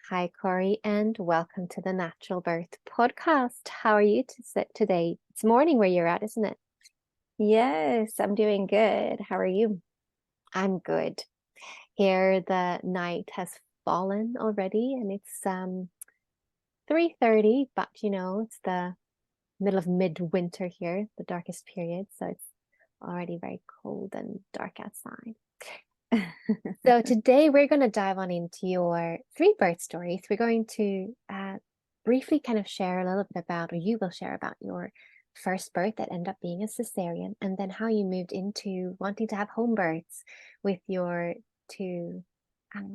Hi, Cory, and welcome to the Natural Birth Podcast. How are you today? It's morning where you're at, isn't it? Yes, I'm doing good. How are you? I'm good. Here, the night has fallen already, and it's 3:30, but it's the middle of midwinter here, the darkest period, so it's already very cold and dark outside. So today we're going to dive on into your three birth stories. We're going to briefly kind of share a little bit about, or you will share about your first birth that ended up being a cesarean, and then how you moved into wanting to have home births with your two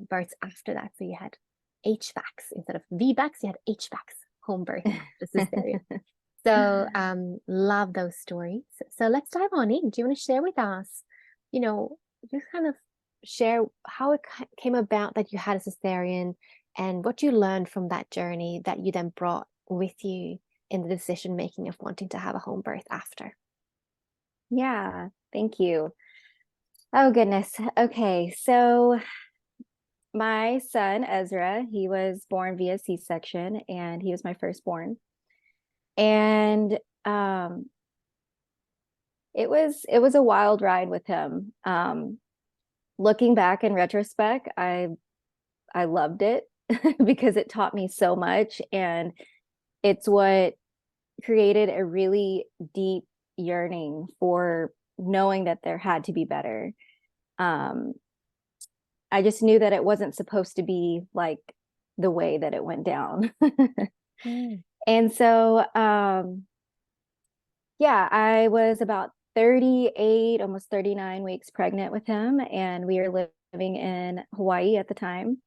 births after that. So you had HBACs instead of VBACs, you had HBACs, home birth after cesarean. So love those stories. So let's dive on in. Do you want to share with us, just kind of share how it came about that you had a cesarean and what you learned from that journey that you then brought with you in the decision making of wanting to have a home birth after? Yeah, thank you. Oh, goodness. Okay, so my son, Ezra, he was born via C-section and he was my firstborn. And it was a wild ride with him. Looking back in retrospect, I loved it because it taught me so much, and it's what created a really deep yearning for knowing that there had to be better. Um, I just knew that it wasn't supposed to be like the way that it went down. Mm. And so, yeah, I was about 38, almost 39 weeks pregnant with him, and we were living in Hawaii at the time.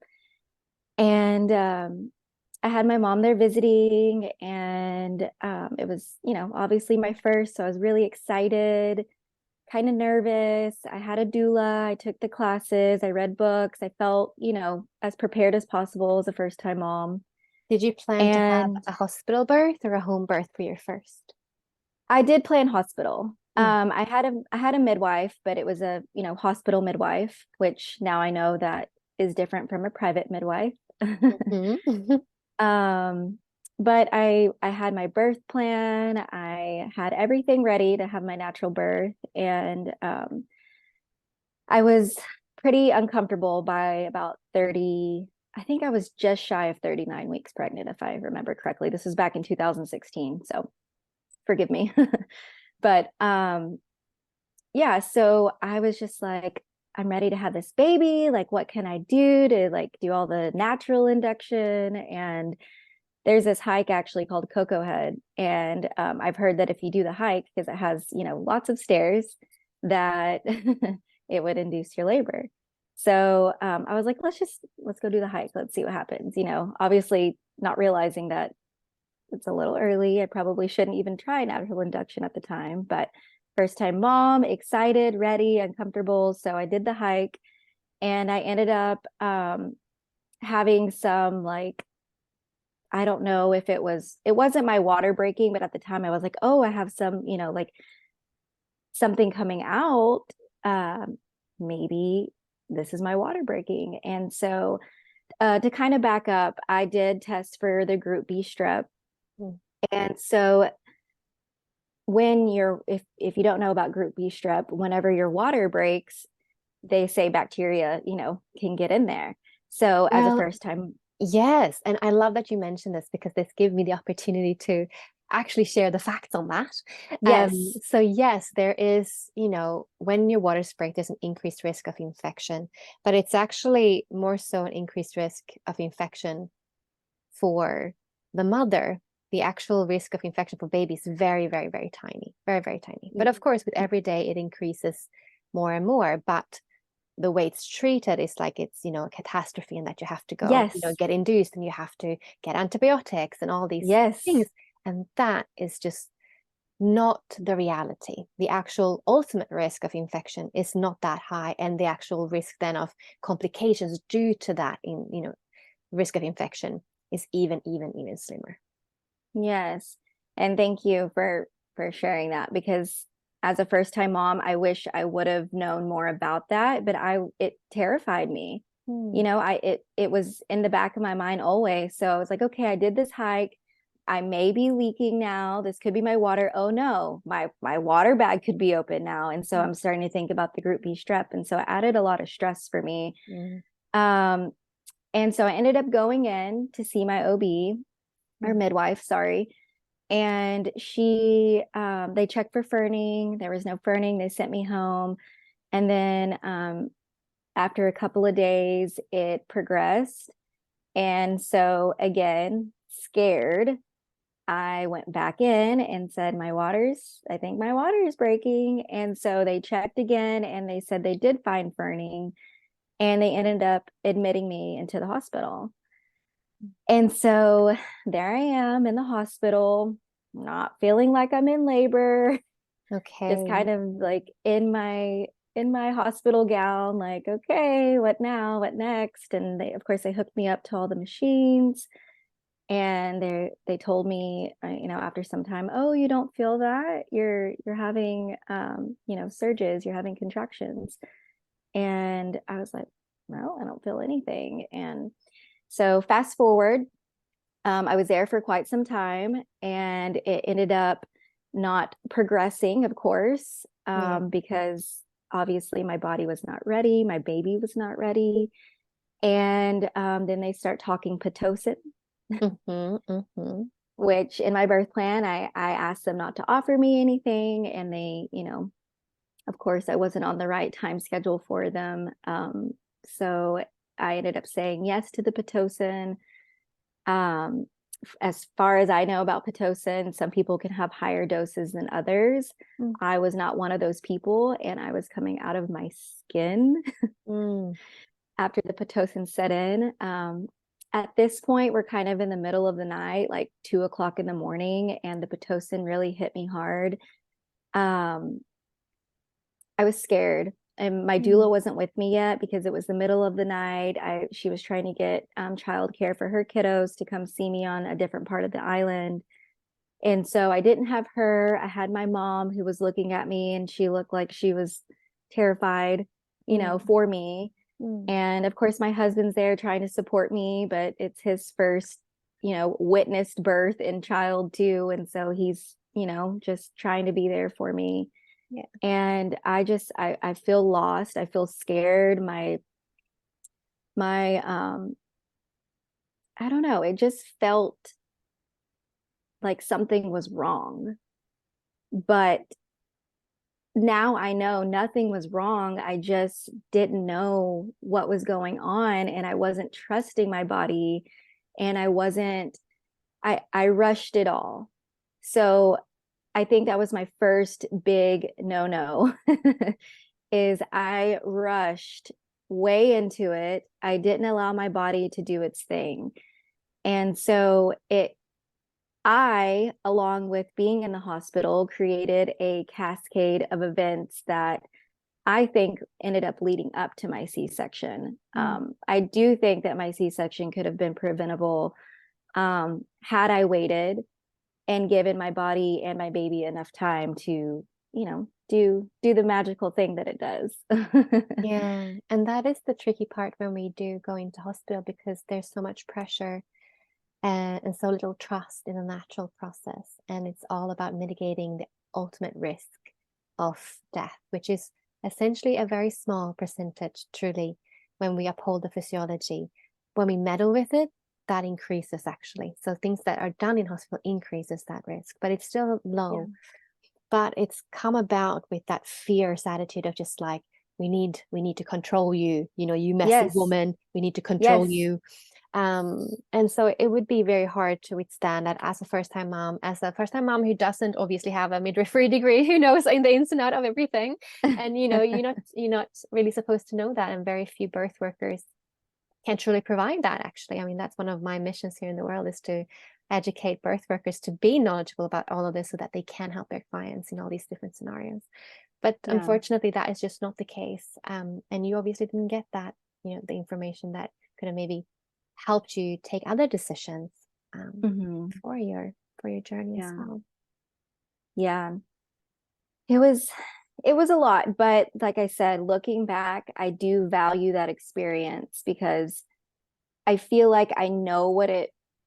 And I had my mom there visiting, and it was, obviously my first. So I was really excited, kind of nervous. I had a doula. I took the classes. I read books. I felt, as prepared as possible as a first time mom. Did you plan to have And a hospital birth or a home birth for your first? I did plan hospital. Mm. I had a midwife, but it was a, hospital midwife, which now I know that is different from a private midwife. Mhm. Um, but I had my birth plan. I had everything ready to have my natural birth, and I was pretty uncomfortable by about 30. I think I was just shy of 39 weeks pregnant, if I remember correctly. This was back in 2016, so forgive me. But yeah, so I was just like, I'm ready to have this baby. Like, what can I do to like do all the natural induction? And there's this hike actually called Cocoa Head. And I've heard that if you do the hike, because it has, lots of stairs, that it would induce your labor. So I was like, let's go do the hike. Let's see what happens. Obviously not realizing that it's a little early. I probably shouldn't even try natural induction at the time, but first time mom, excited, ready, uncomfortable. So I did the hike, and I ended up having some, like, I don't know if it wasn't my water breaking, but at the time I was like, oh, I have some, like something coming out. Um, Maybe this is my water breaking. And so to kind of back up, I did test for the group B strep. Mm. And so when you're if you don't know about group B strep, whenever your water breaks, they say bacteria, can get in there. So as a Well, first time, yes, and I love that you mentioned this because this gives me the opportunity to actually share the facts on that. yes, So yes, there is, when your water's break, there's an increased risk of infection, but it's actually more so an increased risk of infection for the mother. The actual risk of infection for baby is very, very, very tiny, very, very tiny. But of course, with every day, it increases more and more. But the way it's treated is like it's a catastrophe, and that you have to go yes, get induced and you have to get antibiotics and all these things, yes, and that is just not the reality. The actual ultimate risk of infection is not that high, and the actual risk then of complications due to that in risk of infection is even slimmer. yes. And thank you for sharing that, because as a first time mom, I wish I would have known more about that, but it terrified me. You know, it was in the back of my mind always. So I was like, okay, I did this hike. I may be leaking now. This could be my water. Oh no, my water bag could be open now. And so I'm starting to think about the group B strep. And so it added a lot of stress for me. And so I ended up going in to see my OB or midwife, sorry. And they checked for ferning. There was no ferning. They sent me home. And then after a couple of days, it progressed. And so again, scared, I went back in and said, I think my water is breaking. And so they checked again and they said they did find ferning, and they ended up admitting me into the hospital. And so there I am in the hospital, not feeling like I'm in labor. Okay. Just kind of like in my hospital gown, like, okay, what now? What next? And they, of course, they hooked me up to all the machines. And they told me, after some time, oh, you don't feel that? You're having, surges, you're having contractions. And I was like, no, I don't feel anything. And so fast forward, I was there for quite some time, and it ended up not progressing, of course, because obviously my body was not ready, my baby was not ready. And then they start talking Pitocin, which in my birth plan, I asked them not to offer me anything. And they, of course, I wasn't on the right time schedule for them. So I ended up saying yes to the Pitocin. As far as I know about Pitocin, some people can have higher doses than others. I was not one of those people, and I was coming out of my skin after the Pitocin set in. At this point, we're kind of in the middle of the night, like 2:00 in the morning, and the Pitocin really hit me hard. I was scared, and my doula wasn't with me yet because it was the middle of the night. She was trying to get childcare for her kiddos to come see me on a different part of the island. And so I didn't have her. I had my mom, who was looking at me, and she looked like she was terrified, for me. And of course, my husband's there trying to support me, but it's his first, witnessed birth and child too. And so he's, just trying to be there for me. Yeah. And I feel lost. I feel scared. My I don't know. It just felt like something was wrong. But now I know nothing was wrong. I just didn't know what was going on, and I wasn't trusting my body, and I rushed it all. So I think that was my first big no is I rushed way into it. I didn't allow my body to do its thing. And so I, along with being in the hospital, created a cascade of events that I think ended up leading up to my C-section. I do think that my C-section could have been preventable had I waited and given my body and my baby enough time to, do the magical thing that it does. Yeah, and that is the tricky part when we do go into hospital, because there's so much pressure and so little trust in the natural process. And it's all about mitigating the ultimate risk of death, which is essentially a very small percentage, truly, when we uphold the physiology. When we meddle with it, that increases actually. So things that are done in hospital increases that risk, but it's still low. Yeah. But it's come about with that fierce attitude of just like, we need to control you, you messy woman, we need to control you. And so it would be very hard to withstand that as a first-time mom who doesn't obviously have a midwifery degree, who knows in the ins and out of everything. And you're not really supposed to know that, and very few birth workers can truly provide that, actually. I mean, that's one of my missions here in the world, is to educate birth workers to be knowledgeable about all of this so that they can help their clients in all these different scenarios. But unfortunately, that is just not the case. And you obviously didn't get that, the information that could have maybe helped you take other decisions for your journey as well. Yeah. It was it was a lot, but like I said, looking back, I do value that experience because I feel like I know what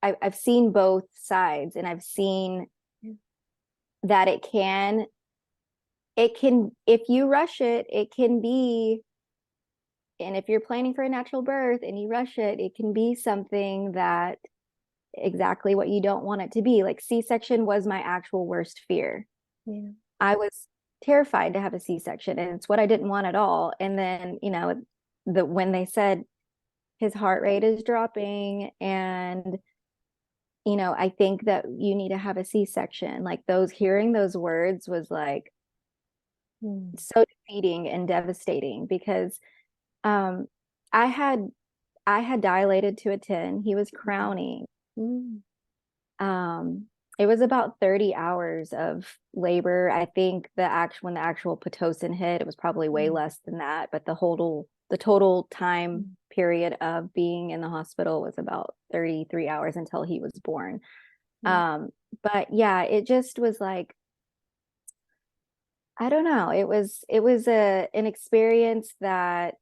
I've seen both sides, and I've seen that if you rush it, it can be, and if you're planning for a natural birth and you rush it, it can be something that exactly what you don't want it to be. Like C-section was my actual worst fear. Yeah. I was terrified to have a C-section, and it's what I didn't want at all. And then, when they said his heart rate is dropping, and I think that you need to have a C-section, like hearing those words was like so defeating and devastating, because um I had dilated to a 10. He was crowning. Mm. It was about 30 hours of labor. I think when the actual Pitocin hit, it was probably way less than that, but the total time period of being in the hospital was about 33 hours until he was born. But yeah, it just was like, I don't know. It was an experience that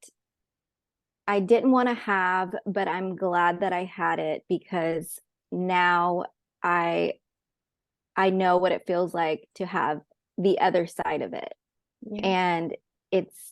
I didn't want to have, but I'm glad that I had it, because now I know what it feels like to have the other side of it. Yeah. And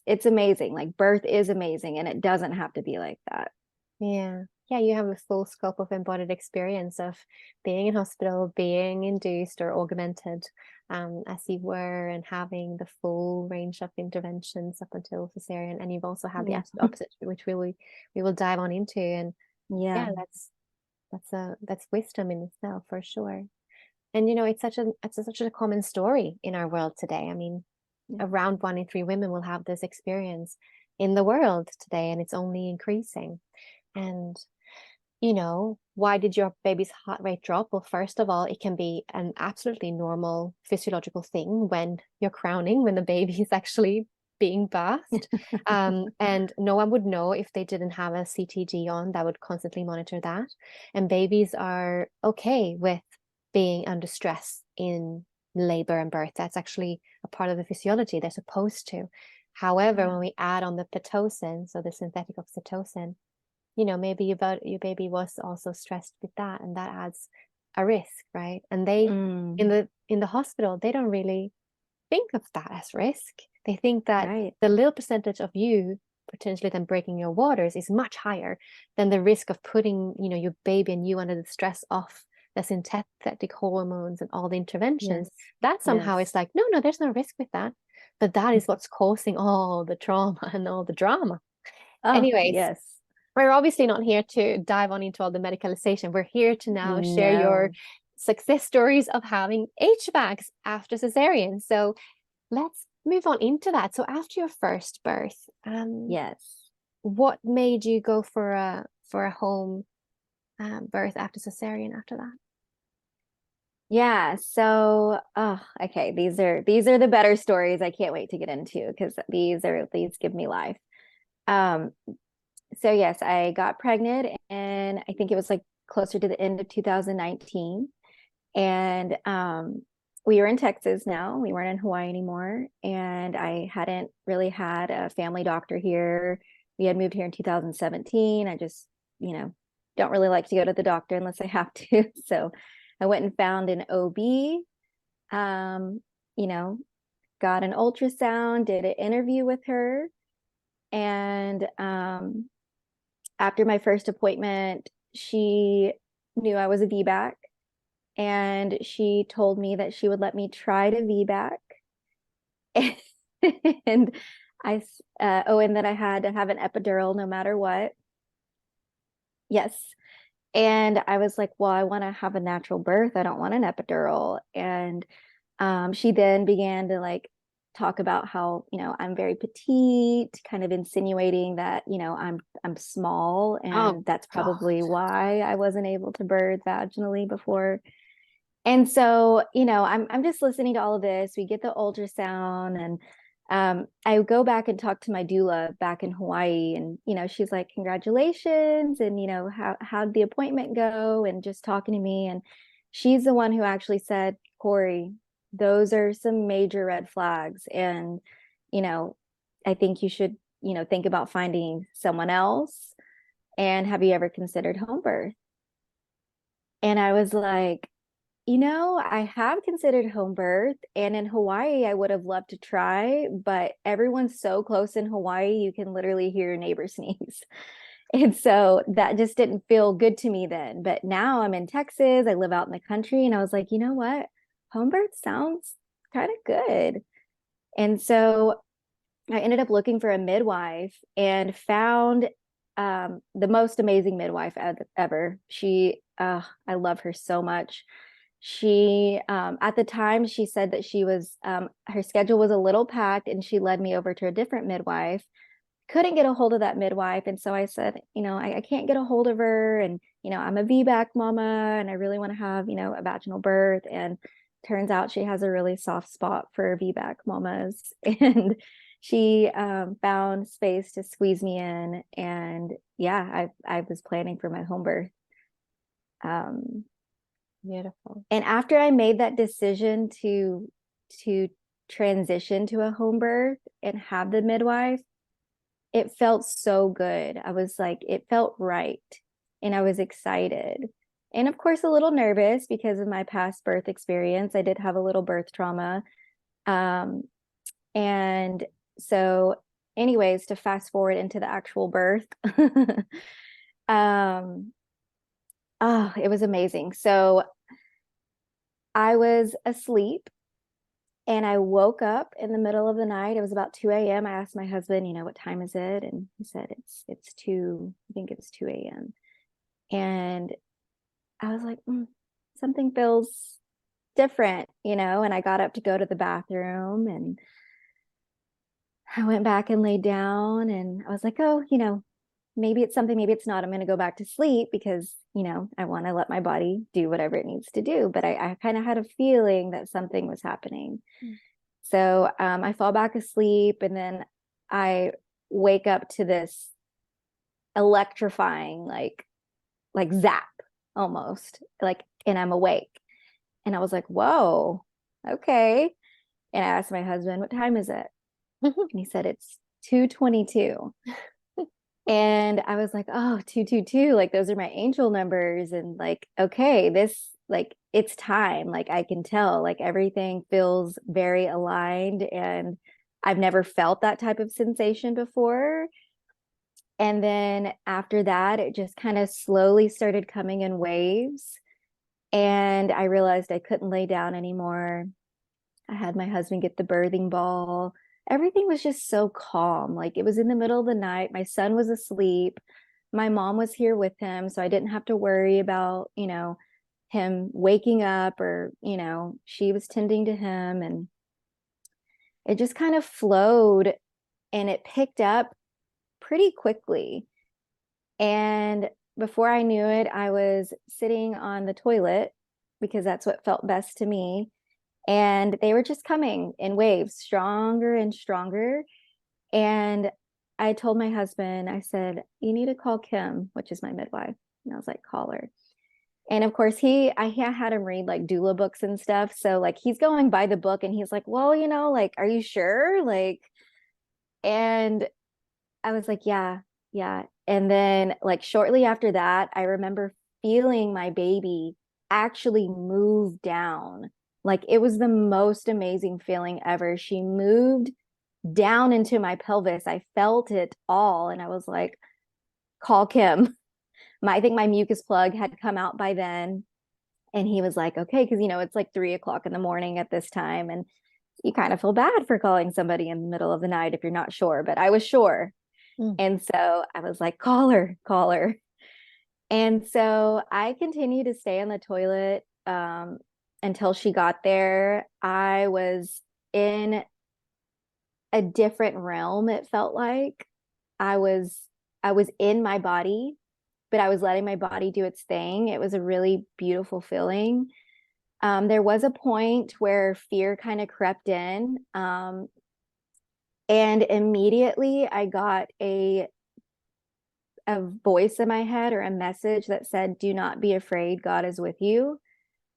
it's amazing. Like, birth is amazing, and it doesn't have to be like that. Yeah. Yeah, you have a full scope of embodied experience of being in hospital, being induced or augmented, as you were, and having the full range of interventions up until cesarean. And you've also had the Yeah. absolute opposite, which we will dive on into. And Yeah. yeah, that's wisdom in itself for sure. And it's such a common story in our world today. I mean, around 1 in 3 women will have this experience in the world today, and it's only increasing. And why did your baby's heart rate drop? Well, first of all, it can be an absolutely normal physiological thing when you're crowning, when the baby is actually being birthed. And no one would know if they didn't have a CTG on that would constantly monitor that. And babies are okay with being under stress in labor and birth. That's actually a part of the physiology. They're supposed to. However, when we add on the Pitocin, so the synthetic oxytocin, maybe your baby was also stressed with that, and that adds a risk, right? And they in the hospital, they don't really think of that as risk. They think that the little percentage of you potentially then breaking your waters is much higher than the risk of putting your baby and you under the stress of the synthetic hormones and all the interventions. That somehow is like, no, there's no risk with that, but that is what's causing all the trauma and all the drama. Anyways, we're obviously not here to dive on into all the medicalization. We're here to now share your success stories of having HBACs after cesarean. So let's move on into that. So after your first birth, what made you go for a home birth after cesarean after that? Yeah. So, okay. These are the better stories. I can't wait to get into, because these give me life. So yes, I got pregnant, and I think it was like closer to the end of 2019. And we were in Texas now. We weren't in Hawaii anymore. And I hadn't really had a family doctor here. We had moved here in 2017. I just, don't really like to go to the doctor unless I have to. So I went and found an OB, got an ultrasound, did an interview with her. And after my first appointment, she knew I was a VBAC, and she told me that she would let me try to VBAC. And and that I had to have an epidural no matter what. Yes. And I was like, well, I want to have a natural birth. I don't want an epidural. And she then began to talk about how, I'm very petite, kind of insinuating that, I'm small, and that's probably why I wasn't able to birth vaginally before. And so, I'm just listening to all of this. We get the ultrasound, and I go back and talk to my doula back in Hawaii, and she's like, congratulations, and how'd the appointment go, and just talking to me. And she's the one who actually said, Cory, those are some major red flags, and I think you should, think about finding someone else. And have you ever considered home birth? And I was like, I have considered home birth, and in Hawaii, I would have loved to try, but everyone's so close in Hawaii, you can literally hear your neighbor sneeze. And so that just didn't feel good to me then. But now I'm in Texas, I live out in the country, and I was like, you know what? Home birth sounds kind of good. And so I ended up looking for a midwife and found the most amazing midwife ever. I love her so much. She, at the time, she said that her schedule was a little packed, and she led me over to a different midwife. Couldn't get a hold of that midwife. And so I said, I can't get a hold of her. And, I'm a VBAC mama, and I really want to have, a vaginal birth. And turns out she has a really soft spot for VBAC mamas. And she found space to squeeze me in. And yeah, I was planning for my home birth. Beautiful. And after I made that decision to transition to a home birth and have the midwife, it felt so good. I was like, it felt right. And I was excited. And of course, a little nervous because of my past birth experience. I did have a little birth trauma. And so, anyways, to fast forward into the actual birth, it was amazing. So I was asleep and I woke up in the middle of the night. It was about 2 a.m. I asked my husband, what time is it? And he said, it's 2, I think it's 2 a.m. And I was like, something feels different, and I got up to go to the bathroom, and I went back and laid down, and I was like, oh, maybe it's something, maybe it's not. I'm going to go back to sleep because, I want to let my body do whatever it needs to do. But I kind of had a feeling that something was happening. So I fall back asleep, and then I wake up to this electrifying, like zap almost, and I'm awake. And I was like, whoa, okay. And I asked my husband, what time is it? And he said, it's 2:22. And I was like, oh, 222, like those are my angel numbers. And okay, this, it's time. I can tell, everything feels very aligned, and I've never felt that type of sensation before. And then after that, it just kind of slowly started coming in waves. And I realized I couldn't lay down anymore. I had my husband get the birthing ball. Everything was just so calm. It was in the middle of the night. My son was asleep. My mom was here with him, so I didn't have to worry about, him waking up, or, she was tending to him. And it just kind of flowed, and it picked up pretty quickly. And before I knew it, I was sitting on the toilet because that's what felt best to me. And they were just coming in waves, stronger and stronger. And I told my husband, I said, you need to call Kim, which is my midwife. And I was like, call her. And of course, I had him read doula books and stuff. So he's going by the book, and he's like, well, are you sure? And I was like, yeah. And then shortly after that, I remember feeling my baby actually move down. It was the most amazing feeling ever. She moved down into my pelvis. I felt it all. And I was like, call Kim. I think my mucus plug had come out by then. And he was like, okay, because, it's 3:00 in the morning at this time. And you kind of feel bad for calling somebody in the middle of the night if you're not sure. But I was sure. And so I was like, call her. And so I continued to stay on the toilet until she got there. I was in a different realm, it felt like. I was in my body, but I was letting my body do its thing. It was a really beautiful feeling. There was a point where fear kind of crept in. And immediately I got a voice in my head, or a message that said, do not be afraid, God is with you,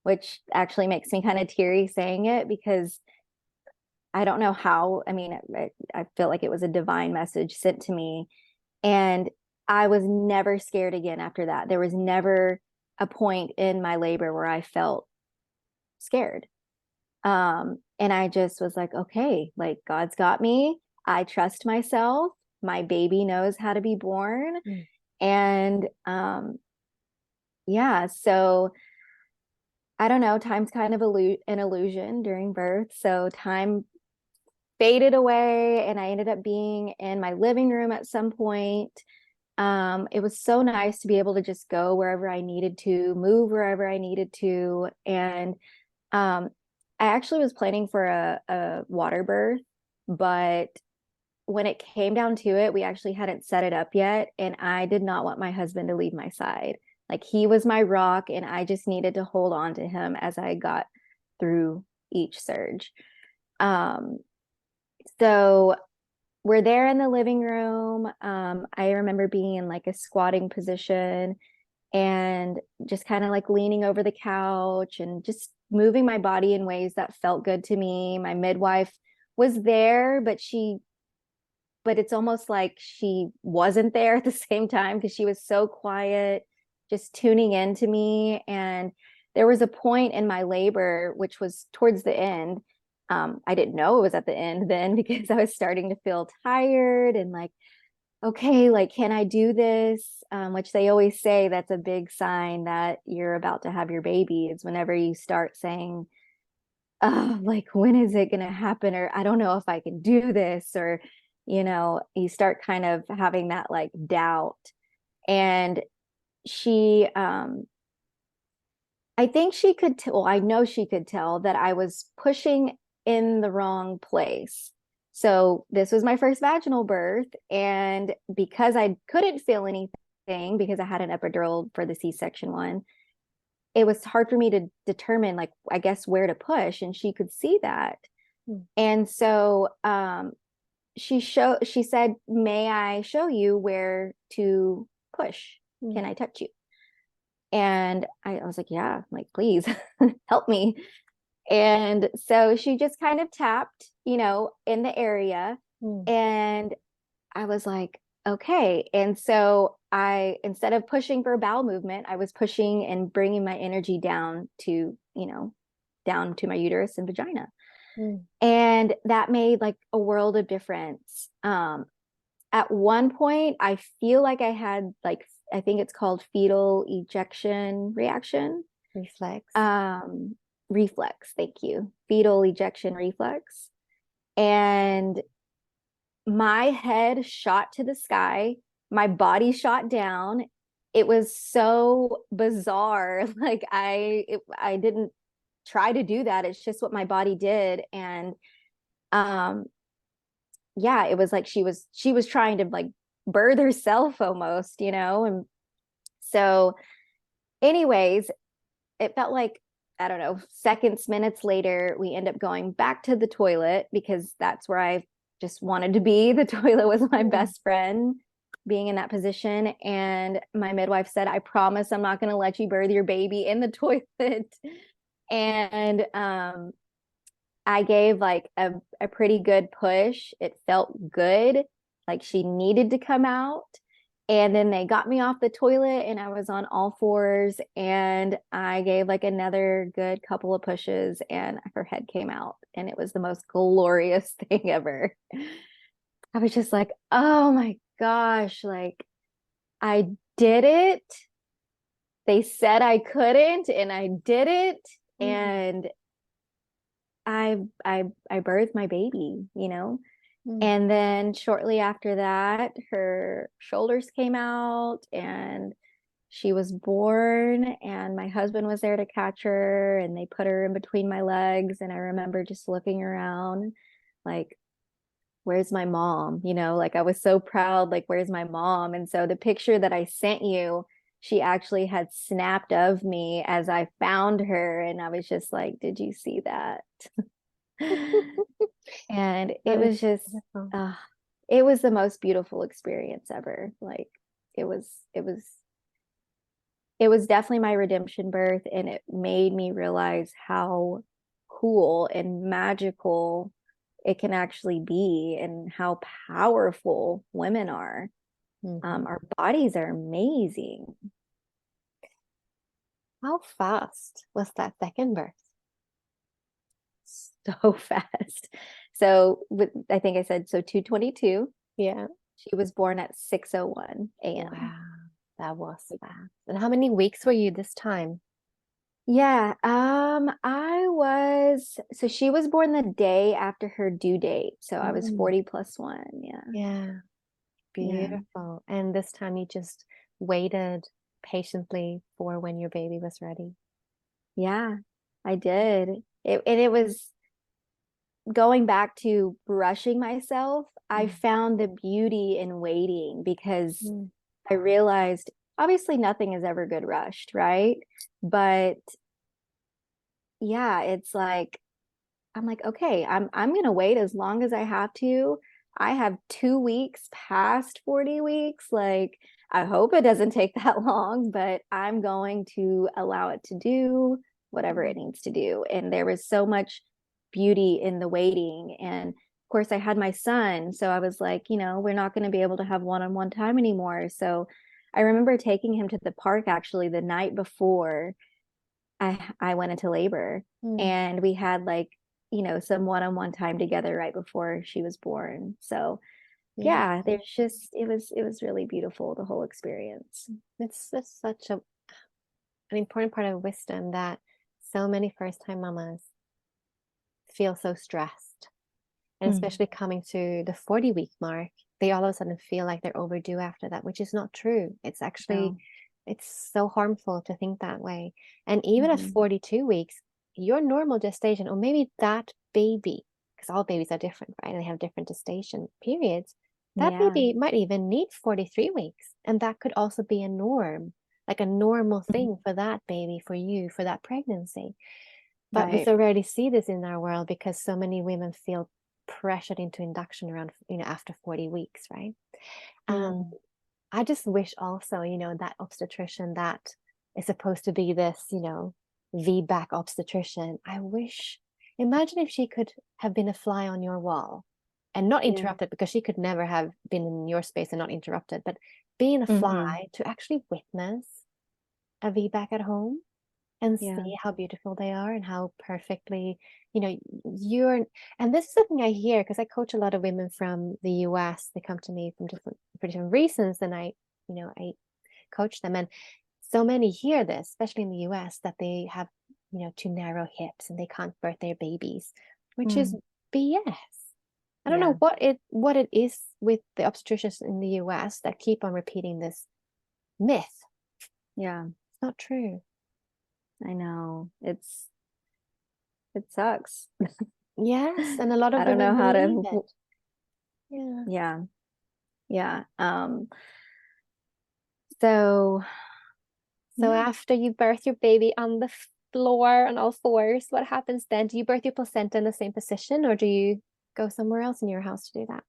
which actually makes me kind of teary saying it, because I don't know how. I mean, I feel like it was a divine message sent to me. And I was never scared again after that. There was never a point in my labor where I felt scared. And I just was like, okay, like God's got me. I trust myself. My baby knows how to be born. Mm. And yeah, so I don't know, time's kind of an illusion during birth. So time faded away and I ended up being in my living room at some point. It was so nice to be able to just go wherever I needed to, move wherever I needed to. And um, I actually was planning for a water birth, but when it came down to it, we actually hadn't set it up yet. And I did not want my husband to leave my side. Like he was my rock, and I just needed to hold on to him as I got through each surge. Um, so we're there in the living room. I remember being in like a squatting position and just kind of like leaning over the couch and just moving my body in ways that felt good to me. My midwife was there, but it's almost like she wasn't there at the same time because she was so quiet, just tuning into me. And there was a point in my labor, which was towards the end. I didn't know it was at the end then because I was starting to feel tired and like, okay, like, can I do this? Which they always say that's a big sign that you're about to have your baby is whenever you start saying, oh, like, when is it going to happen? Or I don't know if I can do this. Or, you start kind of having that like doubt. And she, I think she could tell, I know she could tell that I was pushing in the wrong place. So this was my first vaginal birth. And because I couldn't feel anything because I had an epidural for the C-section one, it was hard for me to determine, like, I guess where to push. And she could see that. Mm. And so she said, may I show you where to push? Can I touch you? And I was like, yeah, like, please help me. And so she just kind of tapped, in the area. And I was like, okay. And so instead of pushing for a bowel movement, I was pushing and bringing my energy down to, down to my uterus and vagina. And that made like a world of difference. At one point, I feel like I had like, I think it's called fetal ejection reaction. Reflex. Reflex, thank you. Fetal ejection reflex. And my head shot to the sky, my body shot down. It was so bizarre. Like I didn't try to do that. It's just what my body did. And yeah, it was like she was trying to like birth herself almost, and so anyways, it felt like, I don't know, seconds, minutes later, we end up going back to the toilet because that's where I just wanted to be. The toilet was my best friend being in that position. And my midwife said, I promise I'm not going to let you birth your baby in the toilet. And I gave like a pretty good push. It felt good, like she needed to come out. And then they got me off the toilet and I was on all fours and I gave like another good couple of pushes and her head came out and it was the most glorious thing ever. I was just like, oh my gosh, like I did it. They said I couldn't and I did it. And I birthed my baby. And then shortly after that, her shoulders came out and she was born and my husband was there to catch her and they put her in between my legs. And I remember just looking around like, where's my mom? Like I was so proud, like, where's my mom? And so the picture that I sent you, she actually had snapped of me as I found her. And I was just like, did you see that? And it was just it was the most beautiful experience ever. Like it was definitely my redemption birth, and it made me realize how cool and magical it can actually be and how powerful women are. Our bodies are amazing. How fast was that second birth? So fast. So I think I said, so 2:22. Yeah. She was born at 6:01 a.m. Wow, that was fast. And how many weeks were you this time? Yeah, so she was born the day after her due date. So I was 40 plus 1. Yeah. Yeah, Yeah. beautiful. And this time you just waited patiently for when your baby was ready. Yeah, I did. It was going back to brushing myself. I found the beauty in waiting because I realized obviously nothing is ever good rushed, right? But yeah, it's like I'm like, okay, I'm gonna wait as long as I have to. I have 2 weeks past 40 weeks. Like, I hope it doesn't take that long, but I'm going to allow it to do whatever it needs to do. And there was so much beauty in the waiting. And of course, I had my son. So I was like, we're not going to be able to have one-on-one time anymore. So I remember taking him to the park actually the night before I went into labor, and we had like, some one-on-one time together right before she was born. So yeah, there's just it was really beautiful, the whole experience. It's just such an important part of wisdom that so many first-time mamas feel so stressed. And especially coming to the 40-week mark, they all of a sudden feel like they're overdue after that, which is not true. It's actually, it's so harmful to think that way. And even at 42 weeks, your normal gestation, or maybe that baby, because all babies are different, right? And they have different gestation periods. That Yeah. baby might even need 43 weeks. And that could also be a norm, like a normal thing for that baby, for you, for that pregnancy. But we Right. so rarely see this in our world because so many women feel pressured into induction around, after 40 weeks, right? I just wish also, that obstetrician that is supposed to be this, VBAC obstetrician. I wish, imagine if she could have been a fly on your wall and not Yeah. interrupted, because she could never have been in your space and not interrupted, but being a fly to actually witness a VBAC at home and Yeah. see how beautiful they are and how perfectly, you're, and this is the thing I hear because I coach a lot of women from the US. They come to me for different reasons, and I coach them. And so many hear this, especially in the US, that they have, too narrow hips and they can't birth their babies, which is BS. I don't know Yeah. what it is with the obstetricians in the US that keep on repeating this myth. Yeah. It's not true. I know. It sucks. Yes, and a lot I of don't women know how believe to. it. Yeah. Yeah. Yeah. So So yeah. after you birth your baby on the floor on all fours, what happens then? Do you birth your placenta in the same position, or do you go somewhere else in your house to do that?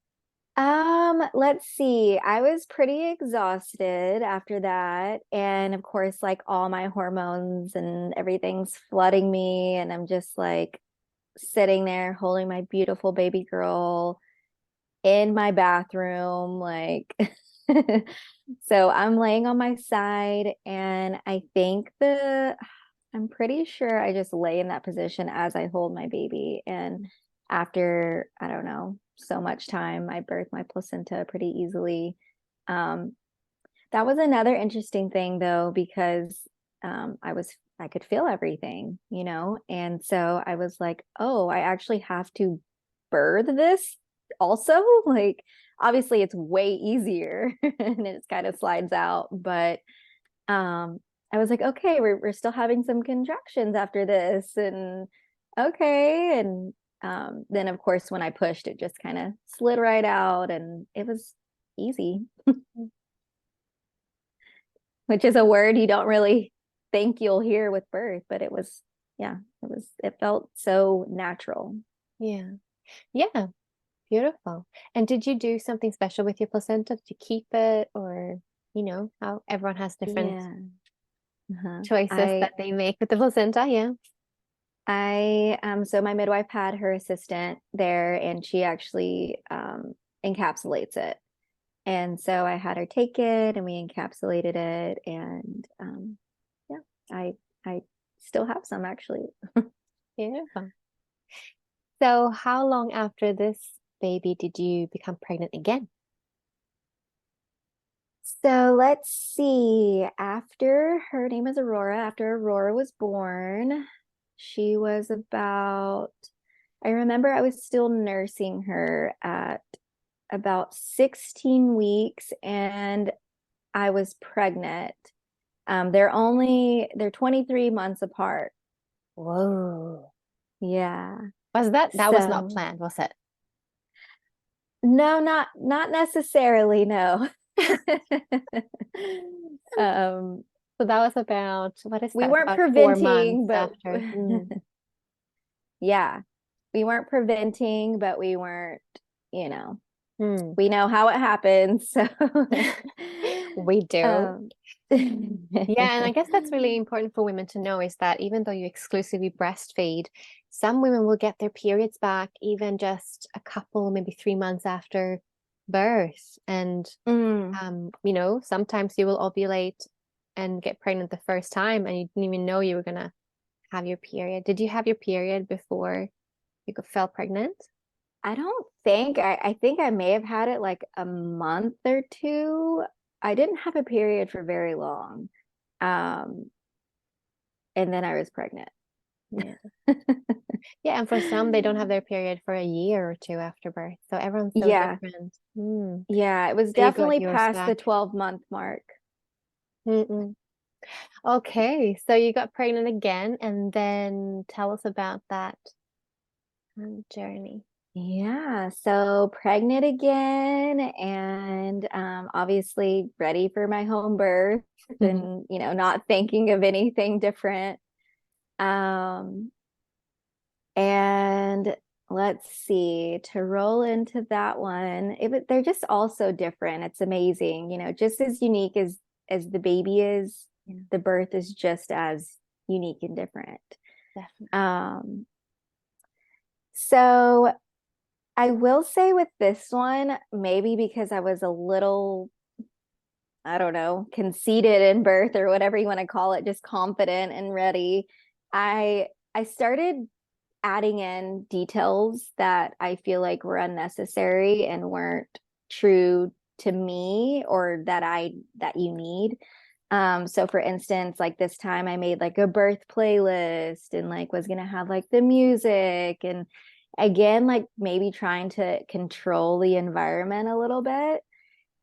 Let's see. I was pretty exhausted after that. And of course, like all my hormones and everything's flooding me. And I'm just like sitting there holding my beautiful baby girl in my bathroom. Like, so I'm laying on my side. And I'm pretty sure I just lay in that position as I hold my baby. And after, I don't know, so much time, I birthed my placenta pretty easily. Um, that was another interesting thing though, because I could feel everything, and so I was like, oh, I actually have to birth this also. Like, obviously, it's way easier and it kind of slides out, but I was like, okay, we're still having some contractions after this, and okay, and then of course when I pushed, it just kind of slid right out, and it was easy, which is a word you don't really think you'll hear with birth, but it was, yeah, it felt so natural. Yeah. Yeah. Beautiful. And did you do something special with your placenta? Did you keep it, or, how everyone has different Yeah. Uh-huh. choices I that they make with the placenta? Yeah. So my midwife had her assistant there, and she actually encapsulates it. And so I had her take it and we encapsulated it. And yeah, I still have some actually. Beautiful. So how long after this baby did you become pregnant again? So let's see. After her name is Aurora, after Aurora was born, she was about, I remember I was still nursing her at about 16 weeks and I was pregnant. They're 23 months apart. Whoa. Yeah. That was not So planned, was it? no, not necessarily, no. Um, So that was about, what is we that? weren't About 4 months preventing, but after. Mm. yeah, we weren't preventing, but we weren't, you know, Mm. we know how it happens. So We do. um, Yeah, and I guess that's really important for women to know is that even though you exclusively breastfeed, some women will get their periods back even just a couple, maybe 3 months after birth. And mm, sometimes you will ovulate and get pregnant the first time and you didn't even know you were gonna have your period. Did you have your period before you fell pregnant? I don't think I think I may have had it like a month or two. I didn't have a period for very long. Um, and then I was pregnant. Yeah. Yeah, and for some, they don't have their period for a year or two after birth. So everyone's so Yeah. different. Mm. Yeah, it was So you got definitely yours past the back. 12-month mark. Mm-mm. Okay, so you got pregnant again, and then tell us about that journey. Yeah, so pregnant again and obviously ready for my home birth and not thinking of anything different. Um and let's see, to roll into that one, they're just all so different. It's amazing, just as unique as the baby is, Yeah, the birth is just as unique and different. definitely. So I will say with this one, maybe because I was a little, I don't know, conceited in birth or whatever you want to call it, just confident and ready. I started adding in details that I feel like were unnecessary and weren't true to me or that you need. So for instance, like this time I made like a birth playlist and like was gonna have like the music and again, like maybe trying to control the environment a little bit.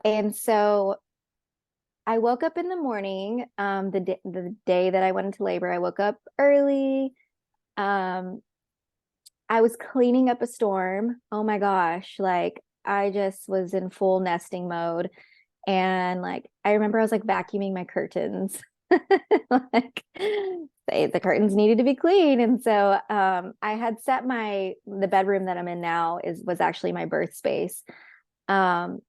And so I woke up in the morning, the day that I went into labor, I woke up early. Um, I was cleaning up a storm. Oh my gosh, like I just was in full nesting mode. And like I remember I was like vacuuming my curtains. Like the curtains needed to be clean. And so I had set the bedroom that I'm in now was actually my birth space. Um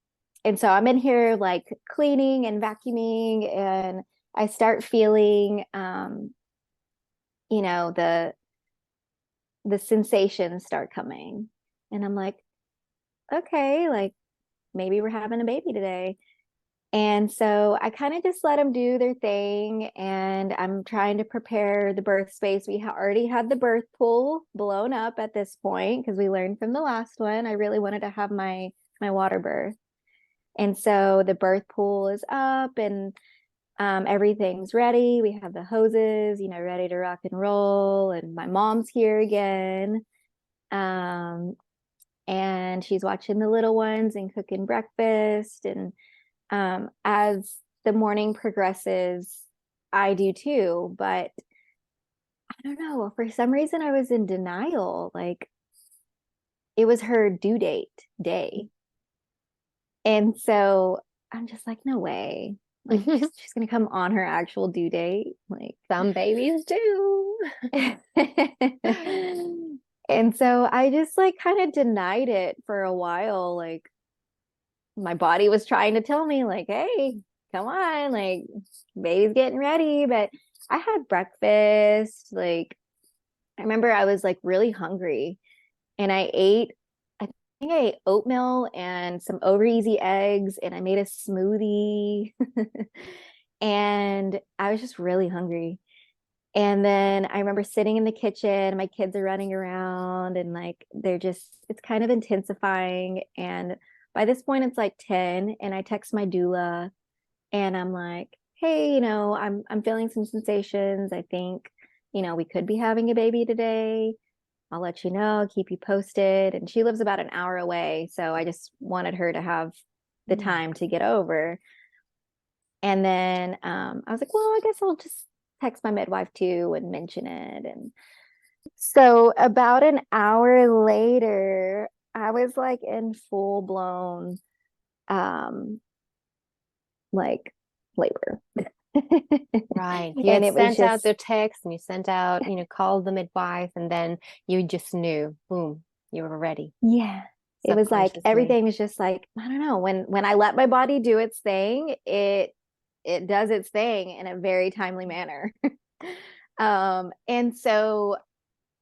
and so I'm in here like cleaning and vacuuming and I start feeling you know the the sensations start coming. And I'm like, okay, like maybe we're having a baby today. And so I kind of just let them do their thing. And I'm trying to prepare the birth space. We already had the birth pool blown up at this point because we learned from the last one. I really wanted to have my water birth. And so the birth pool is up and everything's ready. We have the hoses, ready to rock and roll. And my mom's here again. Um, and she's watching the little ones and cooking breakfast. And as the morning progresses, I do too. But I don't know, for some reason, I was in denial. Like it was her due date day. And so I'm just like, no way. Like she's going to come on her actual due date. Like, Some babies do. and so I just like kind of denied it for a while. Like, my body was trying to tell me like, hey, come on, like baby's getting ready. But I had breakfast, like I remember I was like really hungry, and I think I ate oatmeal and some over easy eggs, and I made a smoothie. And I was just really hungry. And then I remember sitting in the kitchen, my kids are running around, and like it's kind of intensifying. And by this point, it's like 10, and I text my doula and I'm like, hey, I'm feeling some sensations. I think, we could be having a baby today. I'll let you know, keep you posted. And she lives about an hour away. So I just wanted her to have the time to get over. And then I was like, well, I guess I'll just text my midwife too and mention it. And so about an hour later, I was like in full blown like labor. Right. You And had it was sent out just, the text and you sent out, called the midwife, and then you just knew, boom, you were ready yeah, it was like subconsciously. everything was just like, I don't know, when I let my body do its thing, it does its thing in a very timely manner. And so,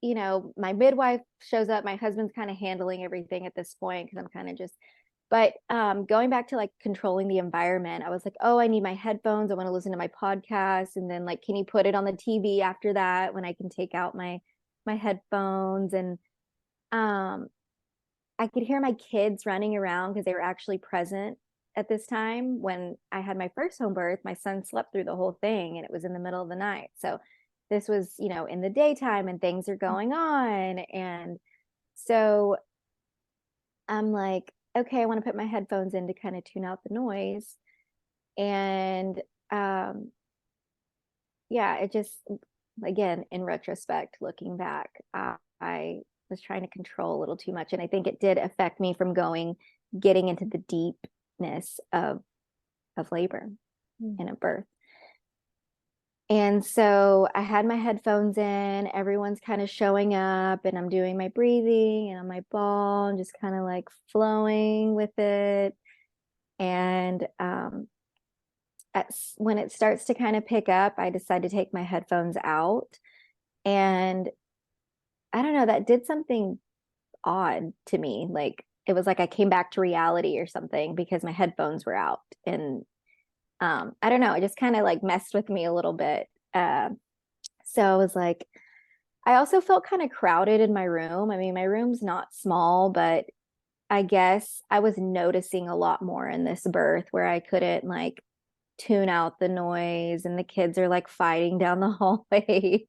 my midwife shows up, my husband's kind of handling everything at this point because I'm kind of just, but going back to like controlling the environment, I was like, oh, I need my headphones. I want to listen to my podcast. And then like, can you put it on the TV after that when I can take out my headphones? And um I could hear my kids running around because they were actually present at this time when I had my first home birth. My son slept through the whole thing and it was in the middle of the night. So this was, in the daytime and things are going on. And so I'm like, okay, I want to put my headphones in to kind of tune out the noise. And um, yeah, it just, again, in retrospect, looking back, I was trying to control a little too much. And I think it did affect me from getting into the deepness of labor and of birth. And so I had my headphones in, everyone's kind of showing up, and I'm doing my breathing and on my ball and just kind of like flowing with it. And when it starts to kind of pick up, I decide to take my headphones out. And I don't know, that did something odd to me. Like it was like I came back to reality or something because my headphones were out. And I don't know, it just kind of like messed with me a little bit. So I was like, I also felt kind of crowded in my room. I mean, my room's not small, but I guess I was noticing a lot more in this birth where I couldn't like tune out the noise and the kids are like fighting down the hallway.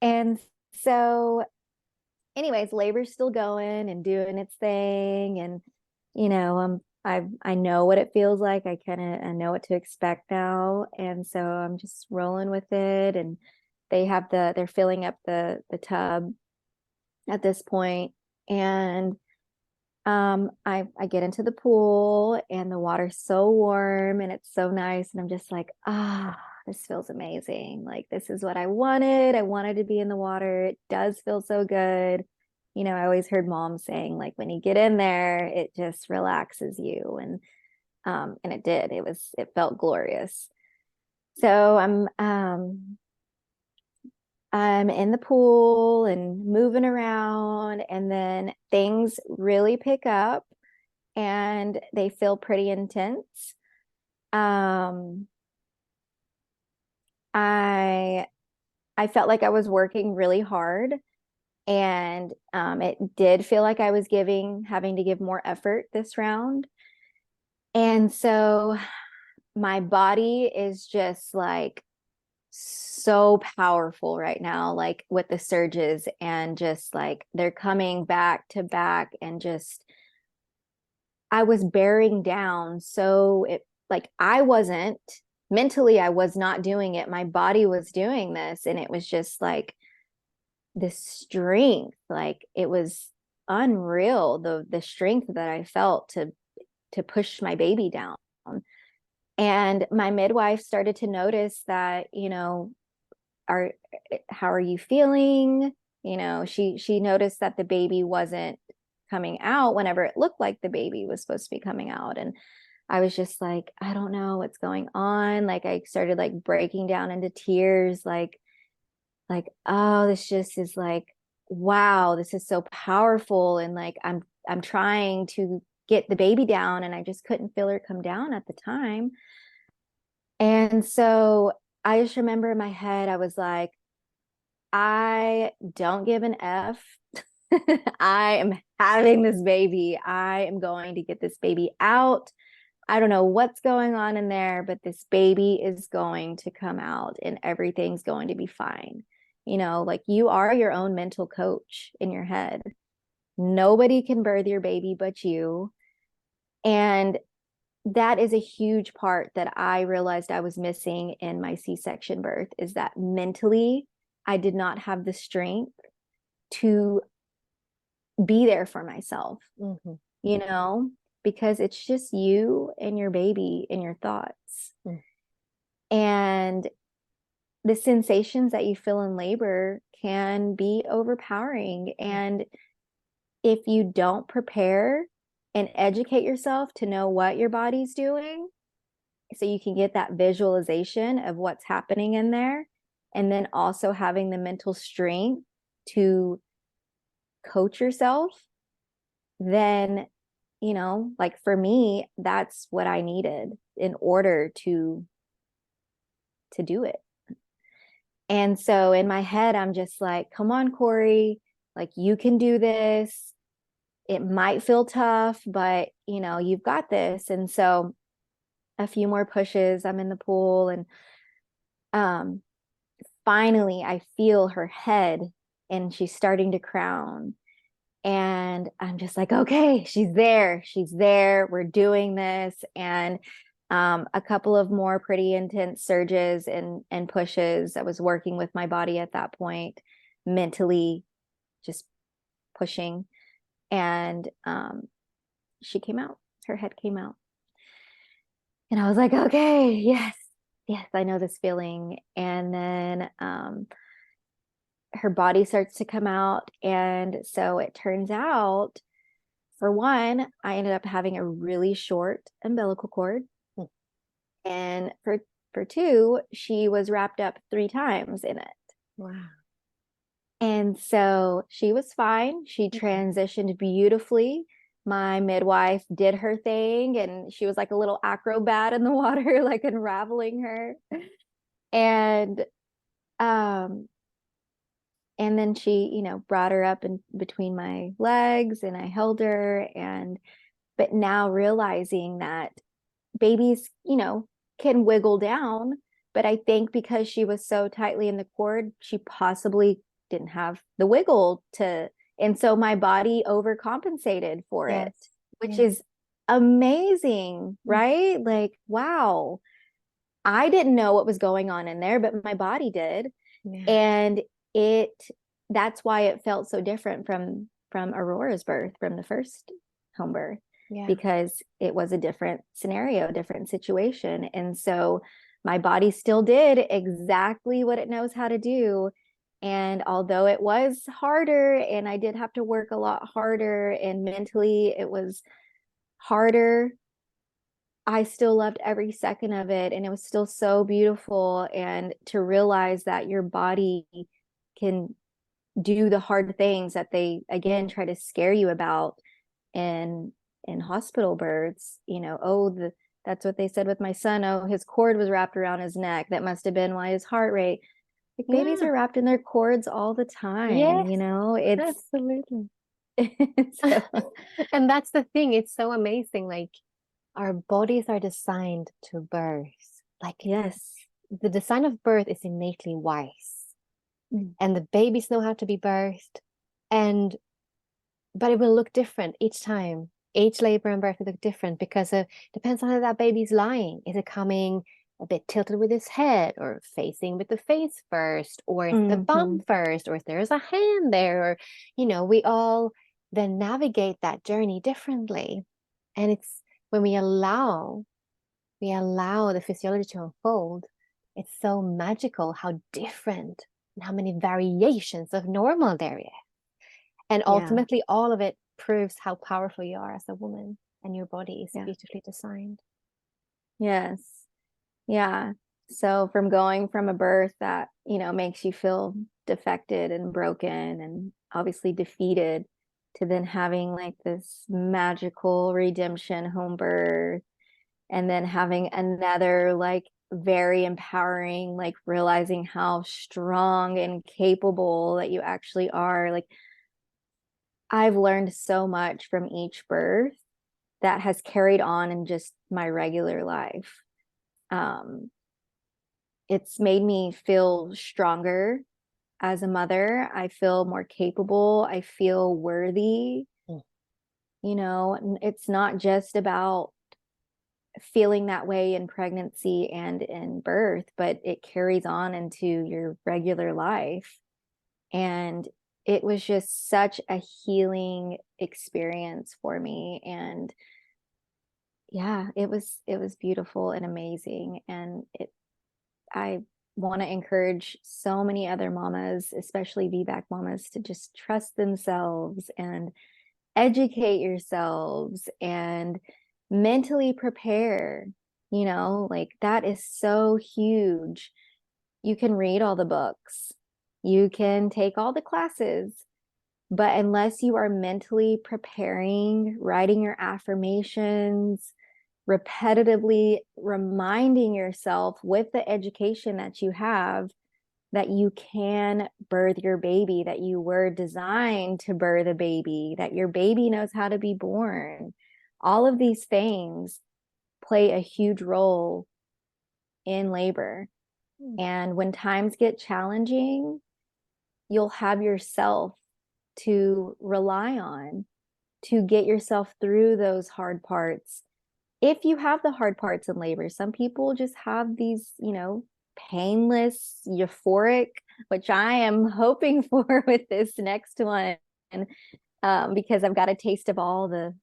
And so, anyways, labor's still going and doing its thing. And, I know what it feels like. I know what to expect now. And so I'm just rolling with it. And they're filling up the tub at this point. And I get into the pool and the water's so warm and it's so nice. And I'm just like, this feels amazing. Like, this is what I wanted. I wanted to be in the water. It does feel so good. I always heard mom saying, like, when you get in there, it just relaxes you. And it did. It felt glorious. So I'm in the pool and moving around, and then things really pick up and they feel pretty intense. Um, I I felt like I was working really hard, and it did feel like I was having to give more effort this round. And so my body is just like so powerful right now, like with the surges, and just like they're coming back to back, and just I was bearing down. So it like I wasn't mentally, I was not doing it. My body was doing this. And it was just like this strength. Like it was unreal, the strength that I felt to push my baby down. And my midwife started to notice that, are how are you feeling? She noticed that the baby wasn't coming out whenever it looked like the baby was supposed to be coming out. And I was just like, I don't know what's going on. Like I started like breaking down into tears, like like, oh, this just is like, wow, this is so powerful. And like, I'm trying to get the baby down and I just couldn't feel her come down at the time. And so I just remember in my head, I was like, I don't give an F. I am having this baby. I am going to get this baby out. I don't know what's going on in there, but this baby is going to come out and everything's going to be fine. You know, like you are your own mental coach in your head. Nobody can birth your baby but you. And that is a huge part that I realized I was missing in my C-section birth, is that mentally I did not have the strength to be there for myself, Mm-hmm. you know, because it's just you and your baby and your thoughts. Mm. And the sensations that you feel in labor can be overpowering. And if you don't prepare and educate yourself to know what your body's doing, so you can get that visualization of what's happening in there, and then also having the mental strength to coach yourself, then, you know, like for me, that's what I needed in order to do it. And so in my head, I'm just like, come on, Cory, like you can do this. It might feel tough, but you know, you've got this. And so a few more pushes, I'm in the pool, and finally I feel her head and she's starting to crown. And I'm just like, okay, she's there. She's there. We're doing this. And a couple of more pretty intense surges and pushes. I was working with my body at that point, mentally just pushing. And she came out. Her head came out. And I was like, okay, yes, yes, I know this feeling. And then her body starts to come out. And so it turns out, for one, I ended up having a really short umbilical cord. Mm. And for two, she was wrapped up 3 times in it. Wow. And so she was fine. She transitioned beautifully. My midwife did her thing and she was like a little acrobat in the water, like unraveling her. And and then she, you know, brought her up in between my legs and I held her. And but now realizing that babies, you know, can wiggle down, but I think because she was so tightly in the cord, she possibly didn't have the wiggle to, and so my body overcompensated for Yes. it, which Yes. is amazing, right? Like, wow. I didn't know what was going on in there, but my body did. Yeah. And it that's why it felt so different from Aurora's birth, from the first home birth, Yeah. because it was a different scenario, a different situation. And so my body still did exactly what it knows how to do. And although it was harder and I did have to work a lot harder and mentally it was harder, I still loved every second of it. And it was still so beautiful. And to realize that your body can do the hard things that they, again, try to scare you about in hospital births, you know, that's what they said with my son. Oh, his cord was wrapped around his neck. That must have been why his heart rate. Like babies Yeah. are wrapped in their cords all the time, Yes. you know, it's Absolutely. so, And that's the thing. It's so amazing. Like our bodies are designed to birth. Like yes. the design of birth is innately wise. Mm. And the babies know how to be birthed. And but it will look different each time. Each labor and birth will look different because it depends on how that baby's lying. Is it coming a bit tilted with his head, or facing with the face first, or is the bum Mhm. first, or if there's a hand there, or we all then navigate that journey differently. And it's when we allow the physiology to unfold, it's so magical how different and how many variations of normal there is. And Yeah. ultimately, all of it proves how powerful you are as a woman, and your body is Yeah. beautifully designed. Yes. Yeah. So from going from a birth that, makes you feel defected and broken and obviously defeated, to then having like this magical redemption home birth, and then having another like very empowering, like realizing how strong and capable that you actually are. Like, I've learned so much from each birth that has carried on in just my regular life. It's made me feel stronger as a mother. I feel more capable. I feel worthy. It's not just about feeling that way in pregnancy and in birth, but it carries on into your regular life. And it was just such a healing experience for me. And yeah, it was beautiful and amazing. And I want to encourage so many other mamas, especially VBAC mamas, to just trust themselves and educate yourselves and mentally prepare. Like, that is so huge. You can read all the books, you can take all the classes, but unless you are mentally preparing, writing your affirmations, repetitively reminding yourself with the education that you have that you can birth your baby, that you were designed to birth a baby, that your baby knows how to be born. All of these things play a huge role in labor. And when times get challenging, you'll have yourself to rely on to get yourself through those hard parts. If you have the hard parts in labor, some people just have these, painless, euphoric, which I am hoping for with this next one, because I've got a taste of all the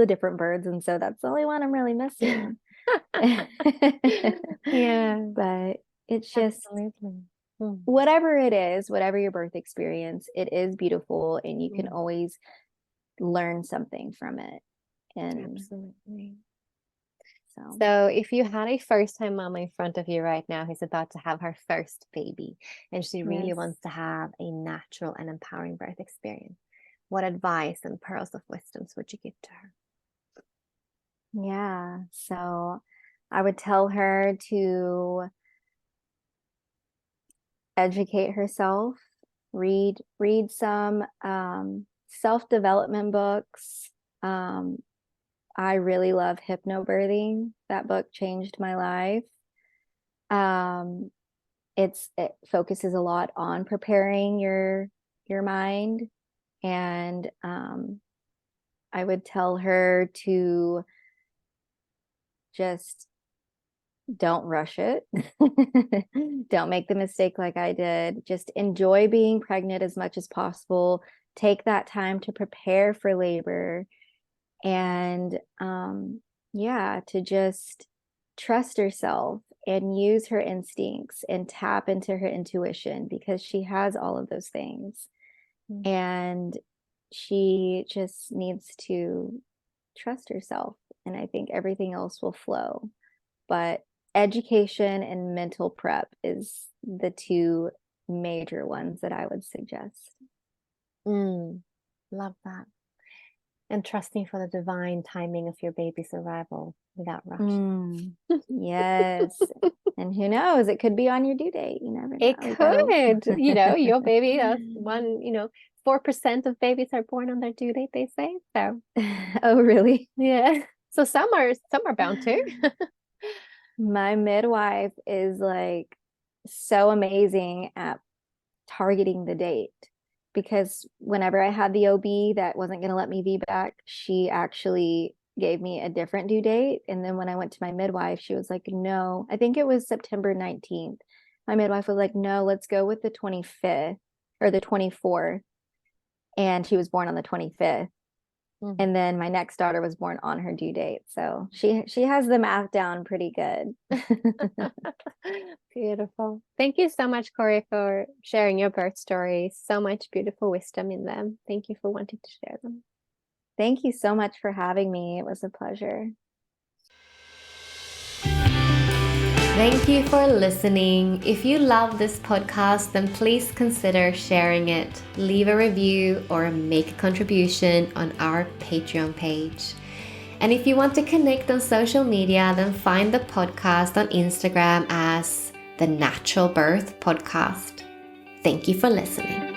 different birds, and so that's the only one I'm really missing. Yeah, but it's just absolutely. whatever it is, whatever your birth experience, it is beautiful, and you can always learn something from it. And absolutely. so So if you had a first-time mama in front of you right now who's about to have her first baby, and she really yes. wants to have a natural and empowering birth experience, what advice and pearls of wisdoms would you give to her? Yeah, so I would tell her to educate herself, read some self-development books. I really love Hypnobirthing. That book changed my life. It focuses a lot on preparing your mind, and I would tell her to just don't rush it. Don't make the mistake like I did. Just enjoy being pregnant as much as possible. Take that time to prepare for labor, and to just trust herself and use her instincts and tap into her intuition, because she has all of those things. And she just needs to trust herself, and I think everything else will flow. But education and mental prep is the two major ones that I would suggest. Love that. And trusting for the divine timing of your baby's arrival without rush. Yes. And who knows, it could be on your due date. You never know. It could, your baby, 4% of babies are born on their due date, they say. So oh, really? yeah. So some are bound to. My midwife is like so amazing at targeting the date, because whenever I had the OB that wasn't going to let me VBAC, she actually gave me a different due date. And then when I went to my midwife, she was like, no, I think it was September 19th. My midwife was like, no, let's go with the 25th or the 24th. And she was born on the 25th. And then my next daughter was born on her due date. So she has the math down pretty good. Beautiful. Thank you so much, Cory, for sharing your birth story. So much beautiful wisdom in them. Thank you for wanting to share them. Thank you so much for having me. It was a pleasure. Thank you for listening. If you love this podcast, then please consider sharing it, leave a review, or make a contribution on our Patreon page. And if you want to connect on social media, then find the podcast on Instagram as The Natural Birth Podcast. Thank you for listening.